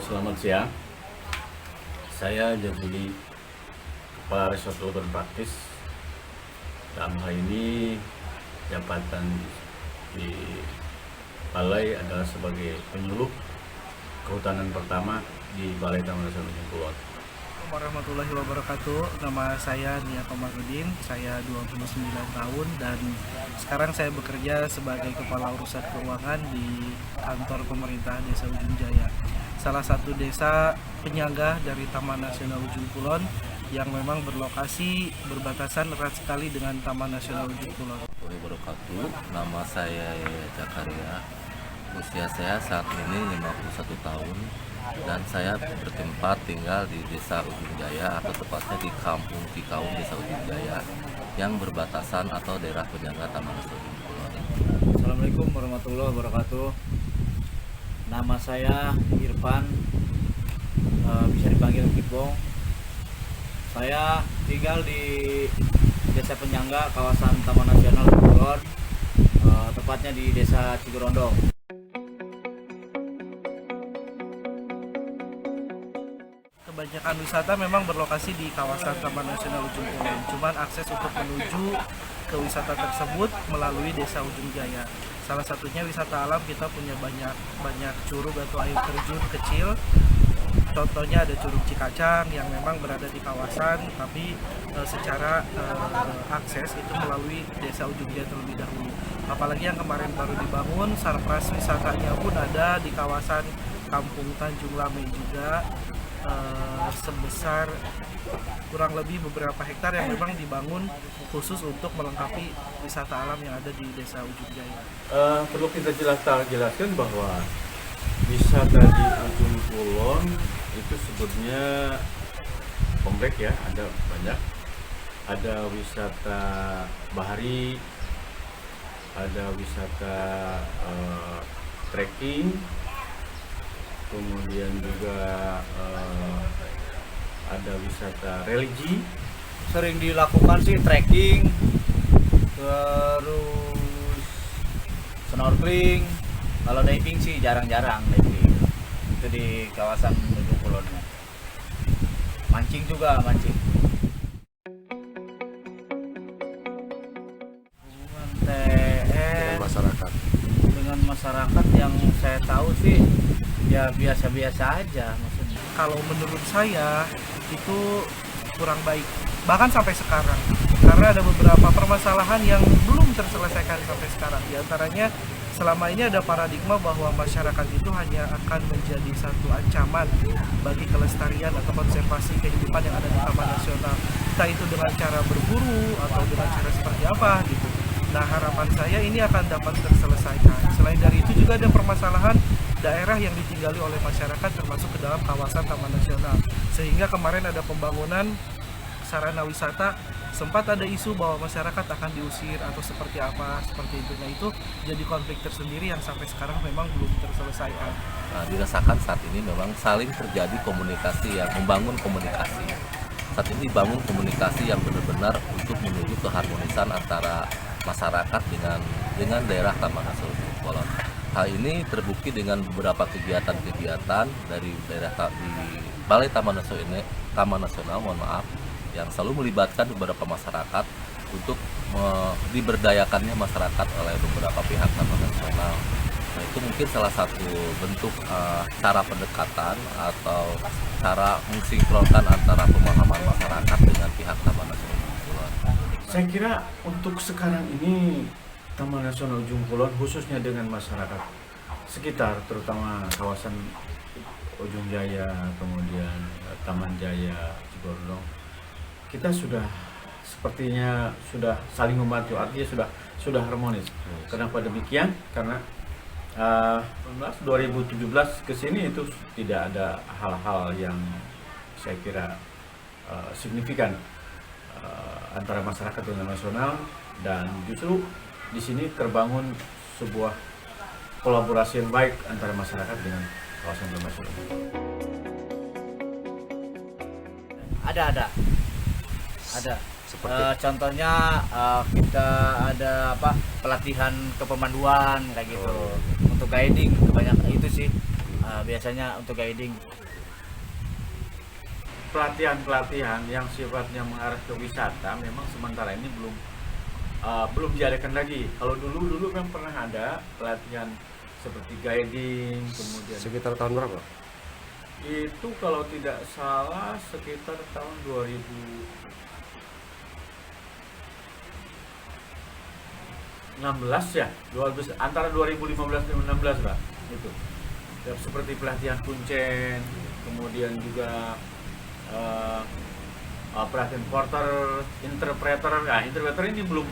Selamat siang, saya Jazuli, Kepala Resort Urban Praktis. Dalam hal ini jabatan di Balai adalah sebagai penyuluh kehutanan pertama di Balai Taman Nasional Ujung Kulon. Warahmatullahi wabarakatuh. Nama saya Nia Komarudin, saya 29 tahun dan sekarang saya bekerja sebagai Kepala Urusan Keuangan di kantor pemerintah Desa Ujung Jaya. Salah satu desa penyangga dari Taman Nasional Ujung Kulon yang memang berlokasi berbatasan erat sekali dengan Taman Nasional Ujung Kulon. Wabarakatuh. Nama saya Yaya Jakaria. Usia saya saat ini 51 tahun dan saya bertempat tinggal di Desa Ujung Jaya atau tepatnya di Kampung Cikaung Desa Ujung Jaya yang berbatasan atau daerah penyangga Taman Nasional Ujung Kulon. Assalamualaikum warahmatullahi wabarakatuh. Nama saya Irfan, bisa dipanggil Kipong. Saya tinggal di Desa Penyangga, kawasan Taman Nasional Ujung Kulon, tepatnya di Desa Cigorondong. Kebanyakan wisata memang berlokasi di kawasan Taman Nasional Ujung Kulon. Cuman akses untuk menuju ke wisata tersebut melalui Desa Ujung Jaya. Salah satunya wisata alam, kita punya banyak curug atau air terjun kecil. Contohnya ada Curug Cikacang yang memang berada di kawasan, tapi secara akses itu melalui Desa Ujung Jaya terlebih dahulu. Apalagi yang kemarin baru dibangun, sarpras wisatanya pun ada di kawasan Kampung Tanjung Lame juga, sebesar kurang lebih beberapa hektar yang memang dibangun khusus untuk melengkapi wisata alam yang ada di Desa Ujung Jaya. Perlu kita jelaskan bahwa wisata di Ujung Kulon itu sebetulnya kompleks ya, ada banyak. Ada wisata bahari, ada wisata trekking, kemudian juga ada wisata religi. Sering dilakukan sih trekking, terus snorkeling. Kalau diving sih jarang-jarang diving. Itu di kawasan Ujung Kulonnya. Mancing juga, mancing. Hubungan TN dengan masyarakat yang saya tahu sih ya biasa-biasa aja maksudnya. Kalau menurut saya itu kurang baik, bahkan sampai sekarang, karena ada beberapa permasalahan yang belum terselesaikan sampai sekarang. Di antaranya selama ini ada paradigma bahwa masyarakat itu hanya akan menjadi satu ancaman bagi kelestarian atau konservasi kehidupan yang ada di Taman Nasional, entah itu dengan cara berburu atau dengan cara seperti apa gitu. Nah, harapan saya ini akan dapat terselesaikan. Selain dari itu juga ada permasalahan daerah yang ditinggali oleh masyarakat termasuk ke dalam kawasan Taman Nasional, sehingga kemarin ada pembangunan sarana wisata, sempat ada isu bahwa masyarakat akan diusir atau seperti apa, seperti itu. Nah, itu jadi konflik tersendiri yang sampai sekarang memang belum terselesaikan. Dirasakan saat ini memang saling terjadi komunikasi, yang membangun komunikasi. Saat ini dibangun komunikasi yang benar-benar untuk menuju keharmonisan antara masyarakat dengan daerah Taman Nasional Ujung Kulon. Hal ini terbukti dengan beberapa kegiatan-kegiatan dari daerah di Balai Taman Nasional, yang selalu melibatkan beberapa masyarakat untuk diberdayakannya masyarakat oleh beberapa pihak Taman Nasional. Nah, itu mungkin salah satu bentuk cara pendekatan atau cara mensinkronkan antara pemahaman masyarakat dengan pihak Taman Nasional Ujung Kulon. Saya kira untuk sekarang ini Taman Nasional Ujung Kulon khususnya dengan masyarakat sekitar, terutama kawasan Ujung Jaya, kemudian Taman Jaya, Cigorondong, kita sepertinya sudah saling membantu, artinya sudah harmonis. Kenapa demikian? Karena 2017 ke sini itu tidak ada hal-hal yang saya kira signifikan antara masyarakat dengan nasional, dan justru di sini terbangun sebuah kolaborasi yang baik antara masyarakat dengan kawasan nasional. Ada. Seperti Contohnya kita ada pelatihan kepemanduan kayak gitu. Untuk guiding kebanyakan itu sih biasanya untuk guiding. Pelatihan yang sifatnya mengarah ke wisata memang sementara ini belum diadakan lagi. Kalau dulu memang pernah ada pelatihan seperti guiding, kemudian sekitar tahun berapa? itu kalau tidak salah sekitar tahun 2016 ya, antara 2015 dan 2016 lah itu. Ya, seperti pelatihan kuncen, kemudian juga pelatihan porter, interpreter. Nah, interpreter ini belum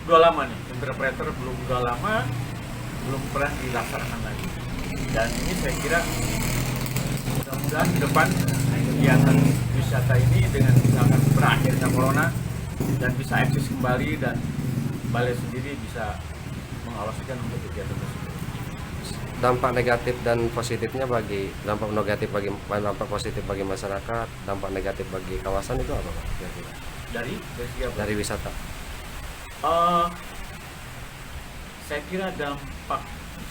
udah lama nih. Interpreter belum pernah dilaksanakan lagi. Dan ini saya kira mudah-mudahan ke depan kegiatan wisata ini dengan misalkan berakhirnya corona dan bisa eksis kembali, dan Balai sendiri bisa mengalokasikan untuk kegiatan tersebut. Dampak negatif dan positifnya dampak positif bagi masyarakat, dampak negatif bagi kawasan itu apa Pak? Kira-kira? Dari segi apa? Dari wisata. Saya kira dampak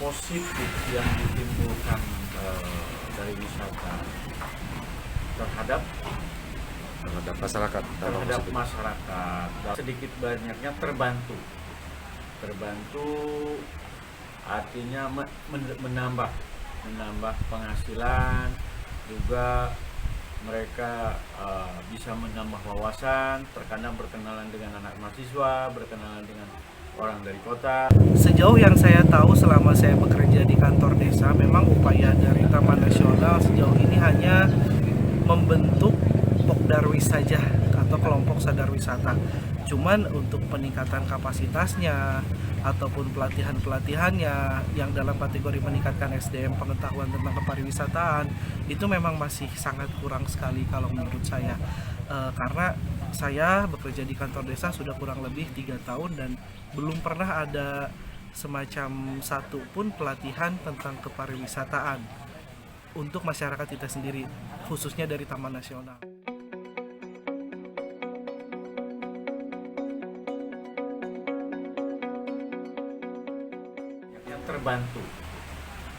positif yang ditimbulkan dari wisata terhadap masyarakat, sedikit banyaknya terbantu artinya menambah penghasilan, juga mereka bisa menambah wawasan, terkadang berkenalan dengan anak mahasiswa, berkenalan dengan orang dari kota. Sejauh yang saya tahu selama saya bekerja di kantor desa, memang upaya dari Taman Nasional sejauh ini hanya membentuk Pokdarwis saja atau kelompok sadar wisata. Cuman untuk peningkatan kapasitasnya ataupun pelatihannya yang dalam kategori meningkatkan SDM pengetahuan tentang kepariwisataan itu memang masih sangat kurang sekali kalau menurut saya. Karena saya bekerja di kantor desa sudah kurang lebih 3 tahun dan belum pernah ada semacam satu pun pelatihan tentang kepariwisataan untuk masyarakat kita sendiri, khususnya dari Taman Nasional. Yang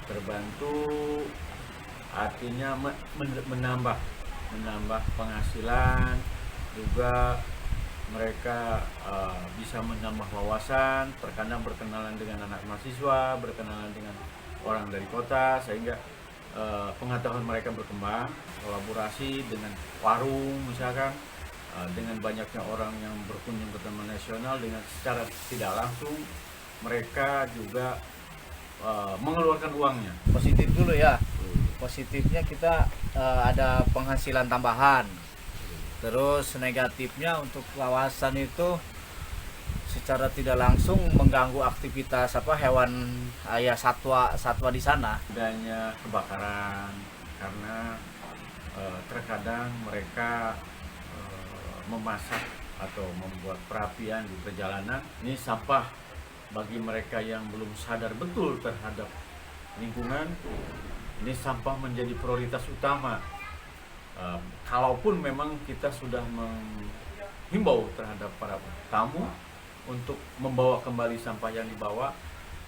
terbantu artinya menambah penghasilan, juga mereka bisa menambah wawasan, terkadang berkenalan dengan anak mahasiswa, berkenalan dengan orang dari kota, sehingga pengetahuan mereka berkembang, kolaborasi dengan warung misalkan, dengan banyaknya orang yang berkunjung ke Taman Nasional, dengan secara tidak langsung mereka juga mengeluarkan uangnya. Positif dulu ya. Positifnya kita ada penghasilan tambahan. Terus negatifnya untuk kawasan itu secara tidak langsung mengganggu aktivitas hewan satwa di sana. Adanya kebakaran karena terkadang mereka memasak atau membuat perapian di perjalanan. Ini sampah bagi mereka yang belum sadar betul terhadap lingkungan. Ini sampah menjadi prioritas utama. Kalaupun memang kita sudah menghimbau terhadap para tamu untuk membawa kembali sampah yang dibawa,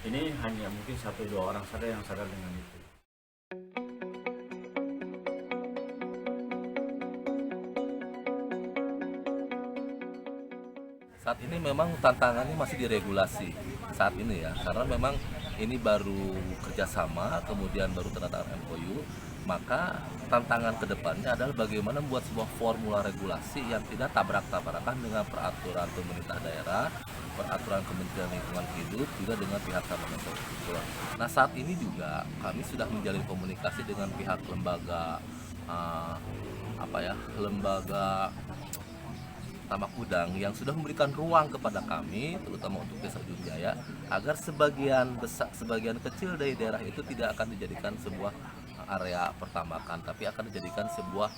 ini hanya mungkin 1-2 orang saja yang sadar dengan itu. Saat ini memang tantangannya masih diregulasi saat ini ya, karena memang ini baru kerjasama, kemudian baru tanda tangan MOU, maka tantangan kedepannya adalah bagaimana membuat sebuah formula regulasi yang tidak tabrak-tabrakan dengan peraturan pemerintah daerah, peraturan Kementerian Lingkungan Hidup, juga dengan pihak Taman Nasional. Nah, saat ini juga kami sudah menjalin komunikasi dengan pihak lembaga lembaga Tamak Udang yang sudah memberikan ruang kepada kami, terutama untuk Desa Ujung Jaya, agar sebagian kecil dari daerah itu tidak akan dijadikan sebuah area pertamakan, tapi akan dijadikan sebuah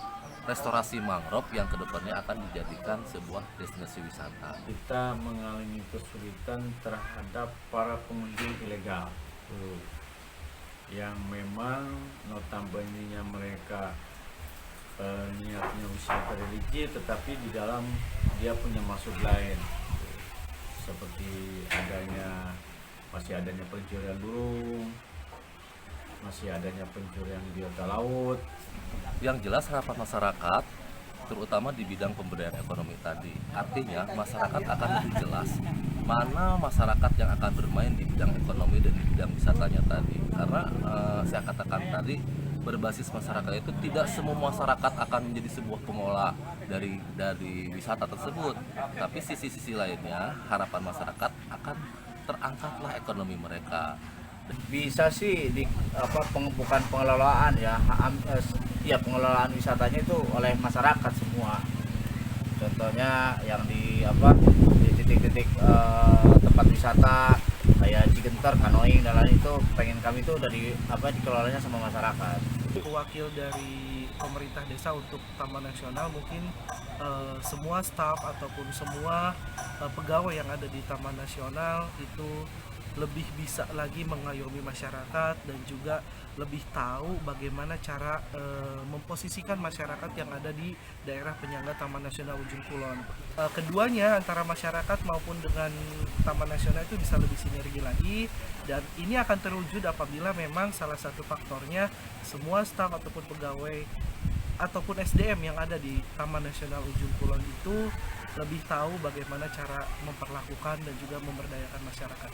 restorasi mangrove yang kedepannya akan dijadikan sebuah destinasi wisata. Kita mengalami kesulitan terhadap para pengunjung ilegal yang memang notabene mereka niatnya wisata religi, tetapi di dalam dia punya maksud lain, seperti masih adanya pencurian burung, masih adanya pencurian biota laut. Yang jelas harapan masyarakat, terutama di bidang pemberdayaan ekonomi tadi, artinya masyarakat akan lebih jelas mana masyarakat yang akan bermain di bidang ekonomi dan di bidang wisatanya tadi. Karena saya katakan tadi, berbasis masyarakat itu tidak semua masyarakat akan menjadi sebuah pengelola dari wisata tersebut, tapi sisi-sisi lainnya harapan masyarakat akan terangkatlah ekonomi mereka. Bisa sih bukan pengelolaan ya, pengelolaan wisatanya itu oleh masyarakat semua. Contohnya yang di titik-titik tempat wisata kayak Cigenter, Kanoing dan lain itu pengen kami itu udah dikelolanya sama masyarakat. Wakil dari pemerintah desa untuk Taman Nasional mungkin semua staf ataupun semua pegawai yang ada di Taman Nasional itu lebih bisa lagi mengayomi masyarakat dan juga lebih tahu bagaimana cara memposisikan masyarakat yang ada di daerah penyangga Taman Nasional Ujung Kulon. Keduanya antara masyarakat maupun dengan Taman Nasional itu bisa lebih sinergi lagi, dan ini akan terwujud apabila memang salah satu faktornya semua staf ataupun pegawai ataupun SDM yang ada di Taman Nasional Ujung Kulon itu lebih tahu bagaimana cara memperlakukan dan juga memberdayakan masyarakat.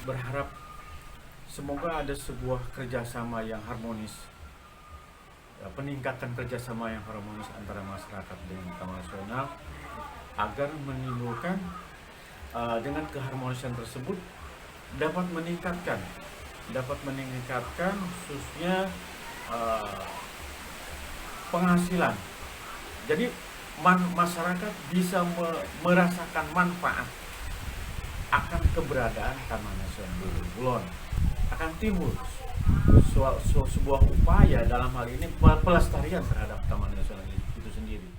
Berharap semoga ada sebuah kerjasama yang harmonis, peningkatan kerjasama yang harmonis antara masyarakat dengan Taman Nasional agar menimbulkan dengan keharmonisan tersebut dapat meningkatkan khususnya penghasilan. Jadi masyarakat bisa merasakan manfaat akan keberadaan Taman Nasional Ujung Kulon, akan timbul sebuah upaya dalam hal ini pelestarian terhadap Taman Nasional itu sendiri.